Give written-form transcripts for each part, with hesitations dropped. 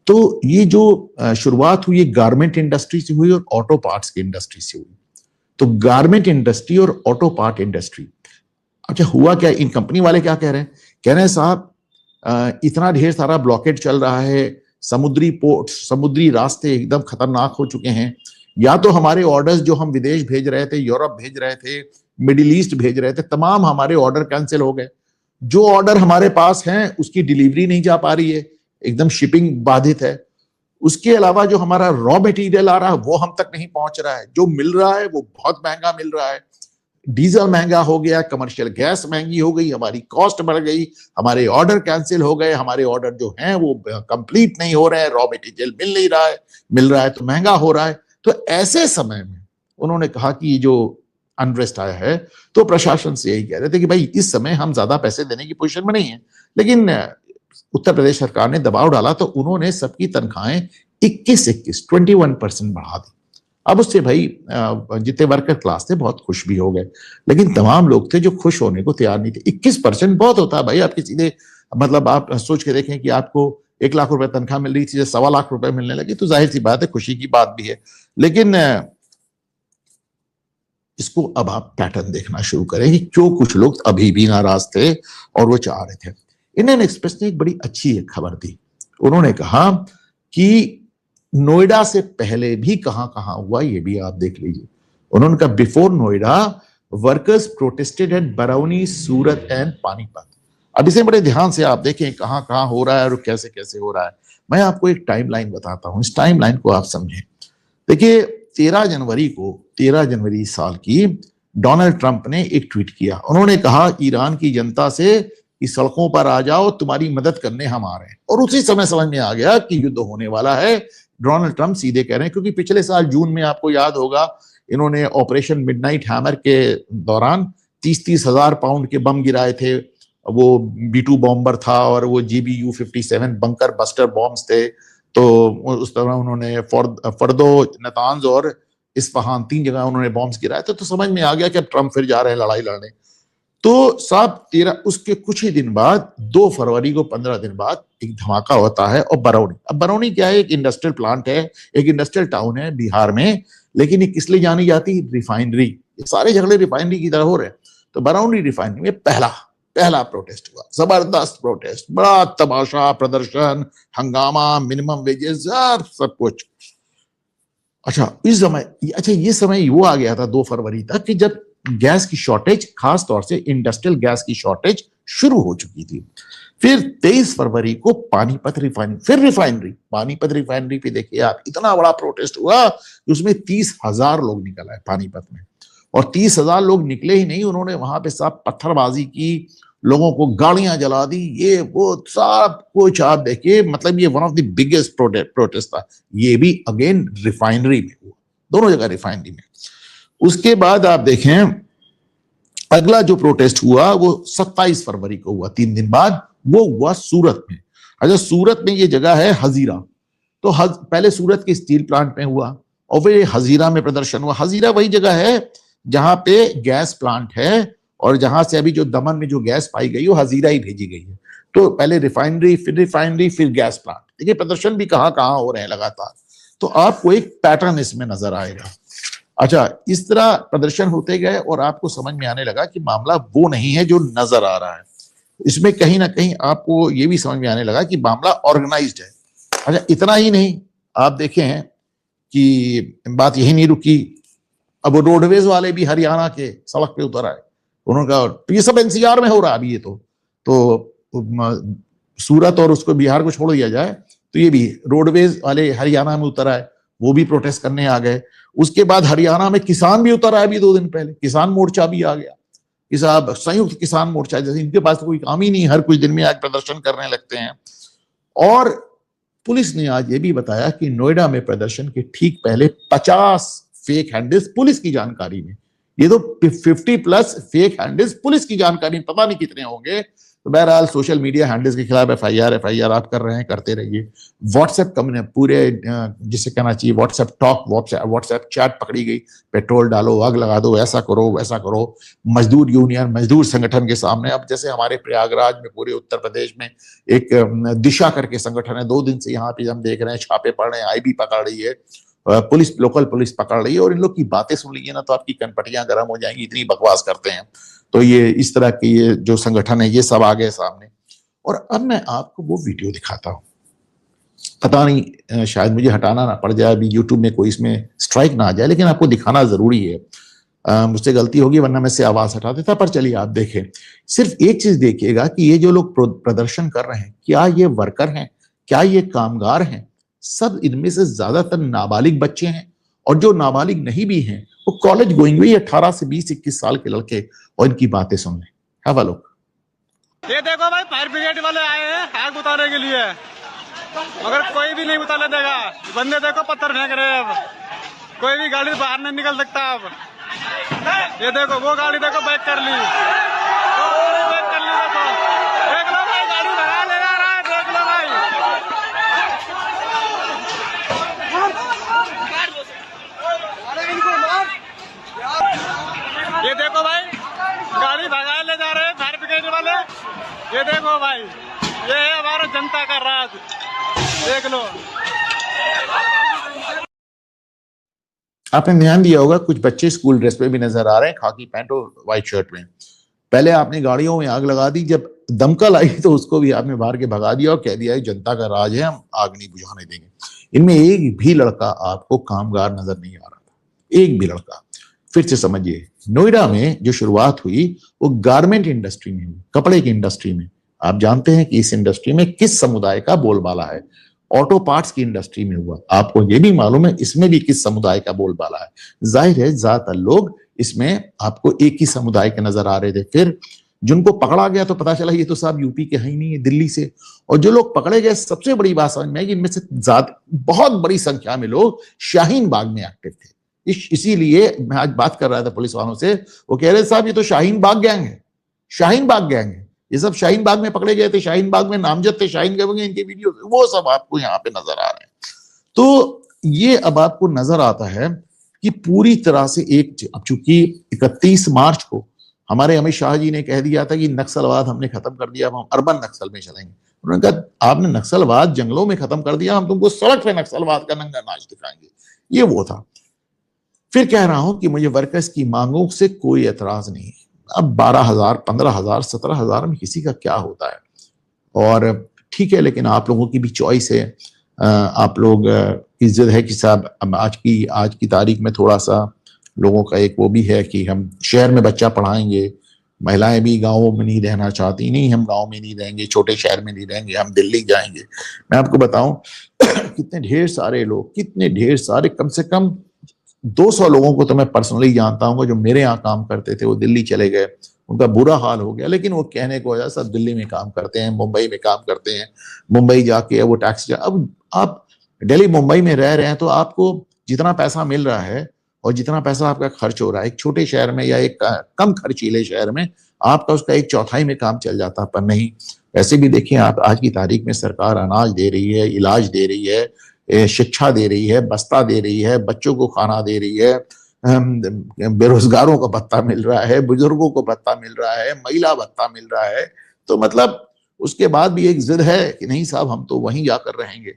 तो ये जो शुरुआत हुई गारमेंट इंडस्ट्री से हुई और ऑटो पार्ट्स की इंडस्ट्री से हुई। तो गारमेंट इंडस्ट्री और ऑटो पार्ट इंडस्ट्री, अच्छा हुआ क्या, इन कंपनी वाले क्या कह रहे हैं, कह रहे हैं साहब इतना ढेर सारा ब्लॉकेट चल रहा है, समुद्री पोर्ट, समुद्री रास्ते एकदम खतरनाक हो चुके हैं, या तो हमारे ऑर्डर्स जो हम विदेश भेज रहे थे, यूरोप भेज रहे थे, मिडिल ईस्ट भेज रहे थे, तमाम हमारे ऑर्डर कैंसिल हो गए। जो ऑर्डर हमारे पास हैं उसकी डिलीवरी नहीं जा पा रही है, एकदम शिपिंग बाधित है। उसके अलावा जो हमारा रॉ मटेरियल आ रहा है वो हम तक नहीं पहुंच रहा है, जो मिल रहा है वो बहुत महंगा मिल रहा है, डीजल महंगा हो गया, कमर्शियल गैस महंगी हो गई, हमारी कॉस्ट बढ़ गई, हमारे ऑर्डर कैंसिल हो गए, हमारे ऑर्डर जो हैं वो कंप्लीट नहीं हो रहे हैं, रॉ मटेरियल मिल नहीं रहा है, मिल रहा है तो महंगा हो रहा है। तो ऐसे समय में उन्होंने कहा कि जो अनरेस्ट आया है, तो प्रशासन से यही कह रहे थे कि भाई इस समय हम ज्यादा पैसे देने की पोजीशन में नहीं है, लेकिन उत्तर प्रदेश सरकार ने दबाव डाला तो उन्होंने सबकी तनख्वाहें 21% बढ़ा दी। अब उससे भाई जितने वर्कर क्लास थे बहुत खुश भी हो गए, लेकिन तमाम लोग थे जो खुश होने को तैयार नहीं थे। 21% बहुत होता है भाई, आपके सीधे मतलब आप सोच के देखें कि आपको 1 लाख रुपए तनख्वाह मिल रही थी, 1.25 लाख रुपए मिलने लगी, तो जाहिर सी बात है खुशी की बात भी है। लेकिन इसको अब आप पैटर्न देखना शुरू करें कि क्यों कुछ लोग अभी भी नाराज थे और वो चाह रहे थे। इंडियन एक्सप्रेस ने एक बड़ी अच्छी एक खबर दी, उन्होंने कहा कि नोएडा से पहले भी कहां कहां हुआ ये भी आप देख लीजिए। उन्होंने कहा before Noida workers protested at Barauni, Surat and Panipat. अब इसे बड़े ध्यान से आप देखें कहां कहां हो रहा है और कैसे कैसे हो रहा है। मैं आपको एक टाइमलाइन बताता हूं, इस टाइमलाइन को आप समझें। देखिए 13 जनवरी साल की डोनाल्ड ट्रंप ने एक ट्वीट किया, उन्होंने कहा ईरान की जनता से कि सड़कों पर आ जाओ, तुम्हारी मदद करने हम आ रहे हैं। और उसी समय समझ में आ गया कि युद्ध होने वाला है। डोनाल्ड ट्रंप सीधे कह रहे हैं, क्योंकि पिछले साल जून में आपको याद होगा इन्होंने ऑपरेशन मिडनाइट हैमर के दौरान 30-30 हजार पाउंड के बम गिराए थे। वो B2 बॉम्बर था और वो GBU-57 बंकर बस्टर बॉम्ब्स थे। तो उस तरह उन्होंने फर्दो, नतांज और इस्फहान 3 जगह उन्होंने बॉम्ब्स गिराए थे। तो समझ में आ गया कि अब ट्रंप फिर जा रहे हैं लड़ाई लड़ने। तो साहब 13 उसके कुछ ही दिन बाद 2 फरवरी को 15 दिन बाद एक धमाका होता है। और बरौनी, अब बरौनी क्या है, एक इंडस्ट्रियल प्लांट है, एक इंडस्ट्रियल टाउन है बिहार में, लेकिन ये किस लिए जानी जाती है, रिफाइनरी। ये सारे झगड़े रिफाइनरी की तरह हो रहे हैं। तो बरौनी रिफाइनरी में पहला प्रोटेस्ट हुआ, जबरदस्त प्रोटेस्ट, बड़ा तमाशा, प्रदर्शन, हंगामा, मिनिमम वेजेस, सब कुछ। अच्छा ये समय वो आ गया था 2 फरवरी तक कि जब गैस की शॉर्टेज, खास तौर से इंडस्ट्रियल गैस की शॉर्टेज शुरू हो चुकी थी। फिर 23 फरवरी को पानीपत रिफाइनरी, फिर रिफाइनरी, पानीपत रिफाइनरी पे देखिए आप, इतना बड़ा प्रोटेस्ट हुआ, उसमें 30,000 लोग निकल आए पानीपत में। और 30,000 लोग निकले ही नहीं, उन्होंने वहां पे सब पत्थरबाजी की, लोगों को गाड़ियां जला दी, ये वो सब कुछ आप देखिए। मतलब ये one of the biggest protest था। ये भी अगेन रिफाइनरी में हुआ, दोनों जगह रिफाइनरी में। उसके बाद आप देखें अगला जो प्रोटेस्ट हुआ वो 27 फरवरी को हुआ, 3 दिन बाद, वो हुआ सूरत में। अच्छा, सूरत में ये जगह है हजीरा। तो पहले सूरत के स्टील प्लांट में हुआ और फिर हजीरा में प्रदर्शन हुआ। हजीरा वही जगह है जहां पे गैस प्लांट है और जहां से अभी जो दमन में जो गैस पाई गई वो हजीरा ही भेजी गई है। तो पहले रिफाइनरी, फिर गैस प्लांट। देखिए प्रदर्शन भी कहां कहां हो रहे हैं लगातार। तो आपको एक पैटर्न इसमें नजर आएगा। अच्छा, इस तरह प्रदर्शन होते गए और आपको समझ में आने लगा कि मामला वो नहीं है जो नजर आ रहा है। इसमें कहीं ना कहीं आपको ये भी समझ में आने लगा कि मामला ऑर्गेनाइज्ड है। अच्छा, इतना ही नहीं, आप देखें कि बात यही नहीं रुकी। अब वो रोडवेज वाले भी हरियाणा के सड़क पे उतर आए। उन्होंने कहा तो ये सब NCR में हो रहा है अभी, ये तो सूरत और उसको बिहार को छोड़ दिया जाए, तो ये भी रोडवेज वाले हरियाणा में उतर आए, वो भी प्रोटेस्ट करने आ गए। उसके बाद हरियाणा में किसान भी उतर आए, अभी 2 दिन पहले किसान मोर्चा भी आ गया कि साहब संयुक्त किसान मोर्चा, जैसे इनके पास तो कोई काम ही नहीं, हर कुछ दिन में आज प्रदर्शन करने लगते हैं। और पुलिस ने आज ये भी बताया कि नोएडा में प्रदर्शन के ठीक पहले 50 फेक हैंडल्स पुलिस की जानकारी में, ये तो 50+ फेक हैंडल्स पुलिस की जानकारी, पता नहीं कितने होंगे, तो बहरहाल सोशल मीडिया हैंडल्स के खिलाफ एफआईआर आप कर रहे हैं, करते रहिए। व्हाट्सएप कम पूरे जिसे कहना चाहिए व्हाट्सएप टॉक, व्हाट्सएप चैट पकड़ी गई, पेट्रोल डालो, आग लगा दो, ऐसा करो वैसा करो। मजदूर यूनियन, मजदूर संगठन के सामने, अब जैसे हमारे प्रयागराज में, पूरे उत्तर प्रदेश में एक दिशा करके संगठन है, 2 दिन से यहाँ पे हम देख रहे हैं छापे पड़ रहे हैं, आईबी पकड़ रही है, पुलिस, लोकल पुलिस पकड़ रही है, और इन लोग की बातें सुन लीजिए ना तो आपकी कनपटियां गर्म हो जाएंगी, इतनी बकवास करते हैं। तो ये इस तरह के ये जो संगठन है ये सब आ गए सामने। और अब मैं आपको वो वीडियो दिखाता हूं, पता नहीं शायद मुझे हटाना ना पड़ जाए, अभी यूट्यूब में कोई इसमें स्ट्राइक ना आ जाए, लेकिन आपको दिखाना जरूरी है। मुझसे गलती होगी वरना मैं से आवाज हटा देता, पर चलिए आप देखें। सिर्फ एक चीज देखिएगा कि ये जो लोग प्रदर्शन कर रहे हैं, क्या ये वर्कर हैं, क्या ये कामगार हैं? सब इनमें से ज्यादातर नाबालिग बच्चे हैं, और जो नाबालिग नहीं भी हैं वो कॉलेज गोइंग हुई 18 से 20-21 साल के लड़के, और इनकी बातें सुन लें। Have a look. ये देखो भाई, फायर ब्रिगेड वाले आए हैं आग बुताने के लिए, मगर कोई भी नहीं बुताने देगा। बंदे देखो पत्थर फेंक रहे हैं, अब कोई भी गाड़ी बाहर नहीं निकल सकता। अब ये देखो, वो गाड़ी देखो बैक कर ली, वो गाड़ी बैक कर ली, देखो देख लो भाई, गाड़ी भगा ले जा रहा है, देख लो भाई। ये देखो भाई, गाड़ी भगा ले जा रहे हैं फायर ब्रिगेड वाले। ये देखो भाई, ये है हमारा जनता का राज, देख लो। आपने ध्यान दिया होगा कुछ बच्चे स्कूल ड्रेस में भी नजर आ रहे हैं, खाकी पैंट और व्हाइट शर्ट में। पहले आपने गाड़ियों में आग लगा दी, जब दमकल आई तो उसको भी आपने बाहर के भगा दिया और कह दिया है जनता का राज है, हम आग नहीं बुझाने देंगे। इनमें एक भी लड़का आपको कामगार नजर नहीं आ रहा था, एक भी लड़का। फिर से समझिए, नोएडा में जो शुरुआत हुई वो गारमेंट इंडस्ट्री में हुई, कपड़े की इंडस्ट्री में। आप जानते हैं कि इस इंडस्ट्री में किस समुदाय का बोलबाला है। ऑटो पार्ट्स की इंडस्ट्री में हुआ, आपको ये भी मालूम है इसमें भी किस समुदाय का बोलबाला है। जाहिर है ज्यादातर लोग इसमें आपको एक ही समुदाय के नजर आ रहे थे। फिर जिनको पकड़ा गया तो पता चला ये तो साहब यूपी के हैं ही नहीं है, दिल्ली से। और जो लोग पकड़े गए, सबसे बड़ी बात समझ में आई कि इनमें से बहुत बड़ी संख्या में लोग शाहीन बाग में एक्टिव थे। इसीलिए मैं आज बात कर रहा था पुलिस वालों से, वो कह रहे साहब ये तो शाहीन बाग गैंग है, शाहीन बाग गैंग है, ये सब शाहीन बाग में पकड़े गए थे, शाहीन बाग में नामजद थे, शाहीन गैंग, इनके वीडियो वो सब आपको यहाँ पे नजर आ रहे हैं। तो ये अब आपको नजर आता है कि पूरी तरह से अब चूंकि 31 मार्च को हमारे अमित शाह जी ने कह दिया था कि नक्सलवाद हमने खत्म कर दिया, अब हम अर्बन नक्सल में चलेंगे। उन्होंने कहा आपने नक्सलवाद जंगलों में खत्म कर दिया, हम तुमको सड़क पे नक्सलवाद का नंगा नाच दिखाएंगे। ये वो था। फिर कह रहा हूं कि मुझे वर्कर्स की मांगों से कोई एतराज नहीं है। अब 12,000, 15,000, 17,000 में किसी का क्या होता है, और ठीक है, लेकिन आप लोगों की भी चॉइस है। आप लोग की जिद है कि साहब अब आज की तारीख में थोड़ा सा लोगों का एक वो भी है कि हम शहर में बच्चा पढ़ाएंगे, महिलाएं भी गांवों में नहीं रहना चाहती, नहीं हम गांव में नहीं रहेंगे, छोटे शहर में नहीं रहेंगे, हम दिल्ली जाएंगे। मैं आपको बताऊं कितने ढेर सारे लोग, कितने ढेर सारे, कम से कम 200 लोगों को तो मैं पर्सनली जानता हूँ जो मेरे यहाँ काम करते थे, वो दिल्ली चले गए, उनका बुरा हाल हो गया। लेकिन वो कहने को वजह सब दिल्ली में काम करते हैं, मुंबई में काम करते हैं, मुंबई जाके वो टैक्स अब आप दिल्ली मुंबई में रह रहे हैं तो आपको जितना पैसा मिल रहा है और जितना पैसा आपका खर्च हो रहा है एक छोटे शहर में या एक कम खर्चीले शहर में, आपका उसका 1/4 में काम चल जाता। पर नहीं, वैसे भी देखिए आप आज की तारीख में सरकार अनाज दे रही है, इलाज दे रही है, शिक्षा दे रही है, बस्ता दे रही है, बच्चों को खाना दे रही है, बेरोजगारों को भत्ता मिल रहा है, बुजुर्गों को भत्ता मिल रहा है, महिला भत्ता मिल रहा है। तो मतलब उसके बाद भी एक जिद है कि नहीं साहब हम तो वहीं जाकर रहेंगे,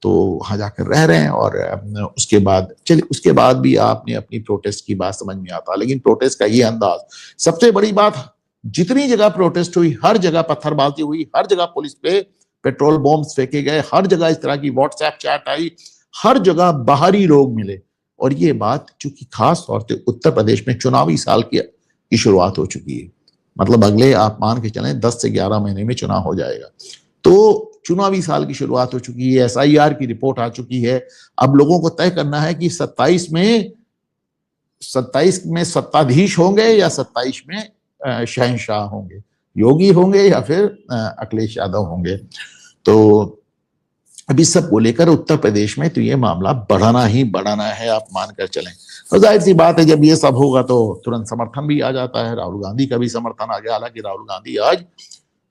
तो वहां जाकर रह रहे हैं। और उसके बाद चलिए, उसके बाद भी आपने अपनी प्रोटेस्ट की बात समझ में आता, लेकिन प्रोटेस्ट का ये अंदाज, सबसे बड़ी बात, जितनी जगह प्रोटेस्ट हुई हर जगह पत्थरबाजी हुई, हर जगह पुलिस पे पेट्रोल बॉम्ब्स फेंके गए, हर जगह इस तरह की व्हाट्सएप चैट आई, हर जगह बाहरी लोग मिले। और ये बात चूंकि खास तौर से उत्तर प्रदेश में चुनावी साल की शुरुआत हो चुकी है, मतलब अगले आप मान के चलें 10 से 11 महीने में चुनाव हो जाएगा, तो चुनावी साल की शुरुआत हो चुकी है, SIR की रिपोर्ट आ चुकी है। अब लोगों को तय करना है कि 27 में सत्ताधीश होंगे या 27 में शहंशाह होंगे, योगी होंगे या फिर अखिलेश यादव होंगे। तो अभी सबको लेकर उत्तर प्रदेश में तो ये मामला बढ़ाना ही बढ़ाना है, आप मानकर चलें। तो जाहिर सी बात है जब ये सब होगा तो तुरंत समर्थन भी आ जाता है, राहुल गांधी का भी समर्थन आ गया। हालांकि राहुल गांधी आज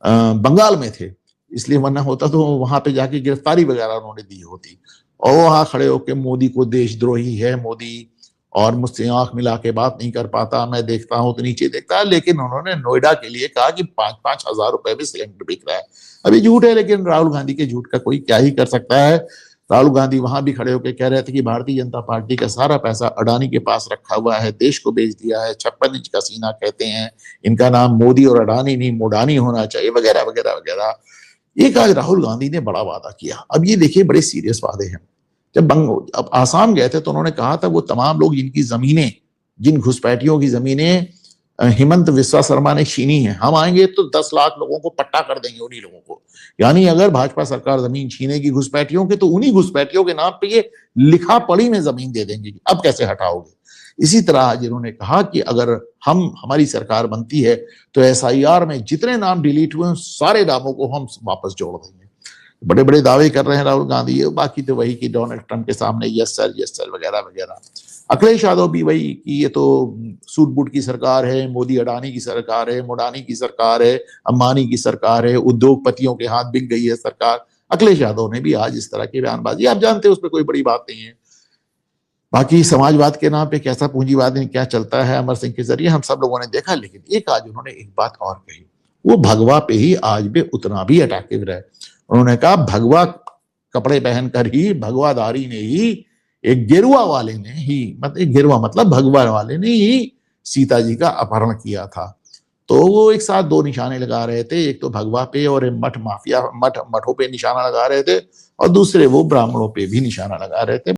बंगाल में थे, इसलिए वरना होता तो वहां पे जाके गिरफ्तारी वगैरह उन्होंने दी होती। और वहां खड़े होकर मोदी को देशद्रोही है मोदी, और मुझसे आंख मिला के बात नहीं कर पाता, मैं देखता हूं तो नीचे देखता है। लेकिन उन्होंने नोएडा के लिए कहा कि 5-5 हजार रुपए में सिलेंडर बिक रहा है। अभी झूठ है, लेकिन राहुल गांधी के झूठ का कोई क्या ही कर सकता है। राहुल गांधी वहां भी खड़े होकर कह रहे थे कि भारतीय जनता पार्टी का सारा पैसा अडानी के पास रखा हुआ है, देश को बेच दिया है, 56 इंच का सीना कहते हैं, इनका नाम मोदी और अडानी नहीं मोडानी होना चाहिए, वगैरह वगैरह वगैरह। एक आज राहुल गांधी ने बड़ा वादा किया। अब ये देखिए बड़े सीरियस वादे हैं। जब अब आसाम गए थे तो उन्होंने कहा था वो तमाम लोग जिनकी जमीनें, जिन घुसपैठियों की जमीनें हेमंत विश्वा शर्मा ने छीनी है, हम आएंगे तो 10 लाख लोगों को पट्टा कर देंगे उन्हीं लोगों को। यानी अगर भाजपा सरकार जमीन छीनेगी घुसपैठियों के, तो उन्हीं घुसपैठियों के नाम पे ये लिखा पढ़ी में जमीन दे देंगे। अब कैसे हटाओगे? इसी तरह जिन्होंने कहा कि अगर हमारी सरकार बनती है तो SIR में जितने नाम डिलीट हुए सारे नामों को हम वापस जोड़ देंगे। बड़े बड़े दावे कर रहे हैं राहुल गांधी। बाकी तो वही कि डोनाल्ड ट्रंप के सामने यस सर वगैरह वगैरह। अखिलेश यादव भी वही कि ये तो सूट बूट की सरकार है, मोदी अडानी की सरकार है, मोडानी की सरकार है, अंबानी की सरकार है, उद्योगपतियों के हाथ बिक गई है सरकार। अखिलेश यादव ने भी आज इस तरह की बयानबाजी, आप जानते हैं उसमें कोई बड़ी बात नहीं है। बाकी समाजवाद के नाम पे कैसा पूंजीवाद क्या चलता है अमर सिंह के जरिए हम सब लोगों ने देखा। लेकिन एक आज उन्होंने एक बात और कही, वो भगवा पे ही आज भी उतना भी अटैकिव रहे। उन्होंने कहा भगवा कपड़े पहनकर ही, भगवाधारी ने ही, एक गेरुआ वाले ने ही, मतलब गेरुआ मतलब भगवा वाले ने ही सीता जी का अपहरण किया था। तो वो एक साथ 2 निशाने लगा रहे थे, एक तो भगवा पे और मठों पे निशाना लगा रहे थे, और दूसरे वो ब्राह्मणों पे भी निशाना लगा रहे थे।